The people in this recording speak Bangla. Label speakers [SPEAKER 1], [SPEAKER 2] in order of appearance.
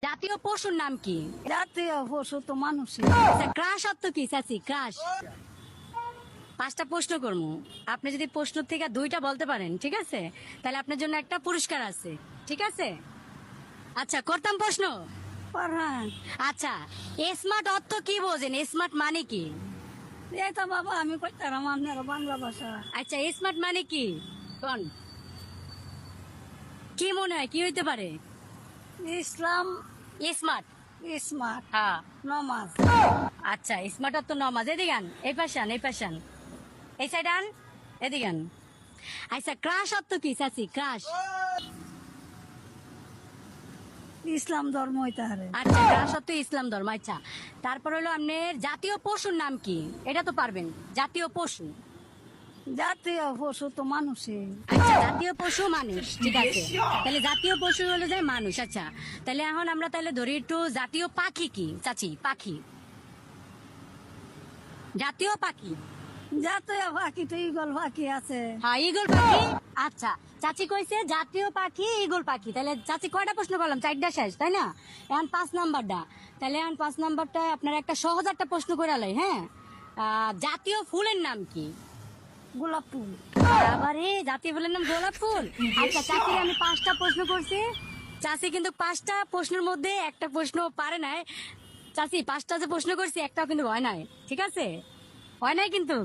[SPEAKER 1] জাতীয় পশুর নাম কি?
[SPEAKER 2] জাতীয় পশু তো মানুষই।
[SPEAKER 1] আচ্ছা, ক্রাশ অর্থ কি চাচি? ক্রাশ। 5টা প্রশ্ন করবো, আপনি যদি প্রশ্ন থেকে 2টা বলতে পারেন, ঠিক আছে, তাহলে আপনার জন্য একটা পুরস্কার আছে, ঠিক আছে? আচ্ছা, করতাম প্রশ্ন।
[SPEAKER 2] পারান
[SPEAKER 1] আচ্ছা, স্মার্ট অর্থ কি বোঝেন? স্মার্ট মানে কি?
[SPEAKER 2] এই তো বাবা আমি কইতাম আপনার বাংলা ভাষা।
[SPEAKER 1] আচ্ছা, স্মার্ট মানে কি কোন? কি মনে হয় কি হইতে পারে
[SPEAKER 2] ইসলাম
[SPEAKER 1] স্মার্ট?
[SPEAKER 2] স্মার্ট
[SPEAKER 1] হ্যাঁ।
[SPEAKER 2] নমাজ।
[SPEAKER 1] আচ্ছা, স্মার্ট অর্থ নমাজ। এদিকে আন, এই পাশে আন, এই পাশে আন, এই সাইড আন, এদিকে আন। আচ্ছা, ক্রাশ অর্থ কি চাচি? ক্রাশ।
[SPEAKER 2] ইসলাম ধর্ম হইতে হারে।
[SPEAKER 1] আচ্ছা, ক্রাশ অর্থ ইসলাম ধর্ম। আচ্ছা, তারপর হলো আপনার জাতীয় পশুর নাম কি? এটা তো পারবেন। জাতীয় পশু।
[SPEAKER 2] জাতীয় পশু তো মানুষই।
[SPEAKER 1] আচ্ছা, জাতীয় পশু মানুষ, ঠিক আছে। তাহলে জাতীয় পশু হলো যে মানুষ। আচ্ছা, তাহলে এখন আমরা তাহলে ধরি একটু জাতীয় পাখি কি চাচি? পাখি, জাতীয় পাখি।
[SPEAKER 2] জাতীয় পাখি তো ইগল পাখি আছে।
[SPEAKER 1] হ্যাঁ, ঈগল পাখি। আচ্ছা, চাচি কইছে জাতীয় পাখি ঈগল পাখি। তাহলে চাচি কয়টা প্রশ্ন করলাম? 4টা শেষ, তাই না? এখন 5 নাম্বারটা। তাহলে এখন 5 নাম্বারটা আপনার একটা সহজ একটা প্রশ্ন করে আলাই, হ্যাঁ। জাতীয় ফুলের নাম কি?
[SPEAKER 2] গোলাপ ফুল।
[SPEAKER 1] আবারে জাতীয় ফুলের নাম গোলাপ ফুল। আচ্ছা, চাচিকে আমি 5টা প্রশ্ন করছি। চাচি কিন্তু 5টা প্রশ্নের মধ্যে একটা প্রশ্ন পারে নাই। চাচি 5টা যে প্রশ্ন করছি একটাও কিন্তু হয় নাই, ঠিক আছে? হয় নাই কিন্তু।